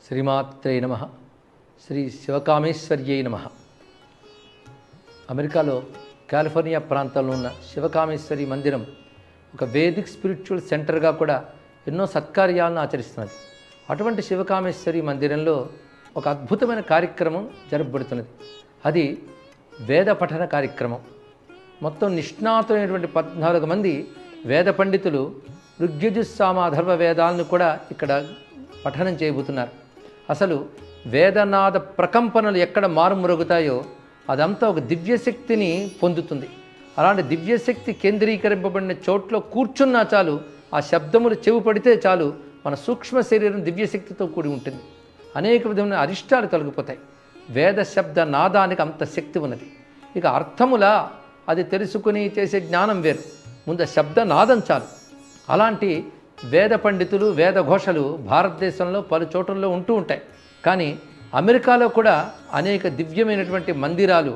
శ్రీమాత్రే నమః. శ్రీ శివకామేశ్వర్యై నమః. అమెరికాలో కాలిఫోర్నియా ప్రాంతంలో ఉన్న శివకామేశ్వరి మందిరం ఒక వేదిక్ స్పిరిచువల్ సెంటర్గా కూడా ఎన్నో సత్కార్యాలను ఆచరిస్తున్నది. అటువంటి శివకామేశ్వరి మందిరంలో ఒక అద్భుతమైన కార్యక్రమం జరపబడుతున్నది. అది వేద పఠన కార్యక్రమం. మొత్తం నిష్ణాతులైనటువంటి 14 మంది వేద పండితులు ఋగ్యజుస్సామ అథర్వ వేదాలను కూడా ఇక్కడ పఠనం చేయబోతున్నారు. అసలు వేదనాద ప్రకంపనలు ఎక్కడ మారుమ్రోగుతాయో అదంతా ఒక దివ్యశక్తిని పొందుతుంది. అలాంటి దివ్యశక్తి కేంద్రీకరింపబడిన చోట్లో కూర్చున్నా చాలు, ఆ శబ్దములు చెవి పడితే చాలు, మన సూక్ష్మ శరీరం దివ్యశక్తితో కూడి ఉంటుంది. అనేక విధమైన అరిష్టాలు తొలగిపోతాయి. వేద శబ్ద నాదానికి అంత శక్తి ఉన్నది. ఇక అర్థములా అది తెలుసుకుని చేసే జ్ఞానం వేరు, ముందు శబ్ద నాదం చాలు. అలాంటి వేద పండితులు వేద ఘోషలు భారతదేశంలో పలు చోట్లలో ఉంటూ ఉంటాయి. కానీ అమెరికాలో కూడా అనేక దివ్యమైనటువంటి మందిరాలు,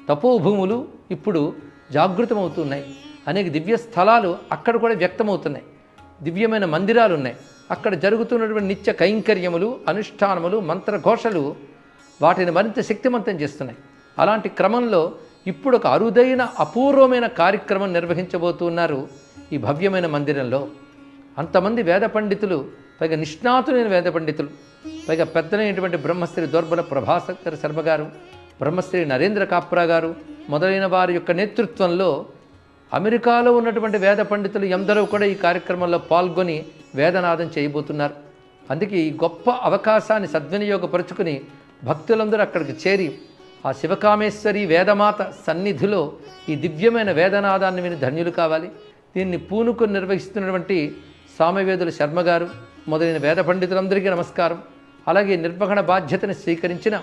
తపోభూములు ఇప్పుడు జాగృతమవుతున్నాయి. అనేక దివ్య స్థలాలు అక్కడ కూడా వ్యక్తమవుతున్నాయి. దివ్యమైన మందిరాలు ఉన్నాయి. అక్కడ జరుగుతున్నటువంటి నిత్య కైంకర్యములు, అనుష్ఠానములు, మంత్రఘోషలు వాటిని మరింత శక్తివంతం చేస్తున్నాయి. అలాంటి క్రమంలో ఇప్పుడు ఒక అరుదైన అపూర్వమైన కార్యక్రమం నిర్వహించబోతున్నారు ఈ భవ్యమైన మందిరంలో. అంతమంది వేద పండితులు, పైగా నిష్ణాతులైన వేద పండితులు, పైగా పెద్దలైనటువంటి బ్రహ్మశ్రీ దోర్బల ప్రభాసక్తర శర్మ గారు, బ్రహ్మశ్రీ నరేంద్ర కాప్రా గారు మొదలైన వారి యొక్క నేతృత్వంలో అమెరికాలో ఉన్నటువంటి వేద పండితులు ఎందరో కూడా ఈ కార్యక్రమంలో పాల్గొని వేదనాదం చేయబోతున్నారు. అందుకే ఈ గొప్ప అవకాశాన్ని సద్వినియోగపరుచుకుని భక్తులందరూ అక్కడికి చేరి ఆ శివకామేశ్వరి వేదమాత సన్నిధిలో ఈ దివ్యమైన వేదనాదాన్ని విని ధన్యులు కావాలి. దీన్ని పూనుకొని నిర్వహిస్తున్నటువంటి సామవేదుల శర్మ గారు మొదలైన వేద పండితులందరికీ నమస్కారం. అలాగే నిర్వహణ బాధ్యతను స్వీకరించిన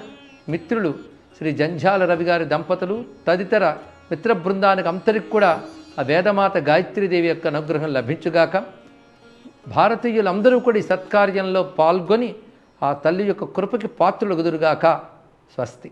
మిత్రులు శ్రీ జంఝాల రవి గారి దంపతులు తదితర మిత్ర బృందానికి అంతరికి కూడా ఆ వేదమాత గాయత్రీదేవి యొక్క అనుగ్రహం లభించుగాక. భారతీయులందరూ కూడా ఈ సత్కార్యంలో పాల్గొని ఆ తల్లి యొక్క కృపకి పాత్రులు కుదురుగాక. స్వస్తి.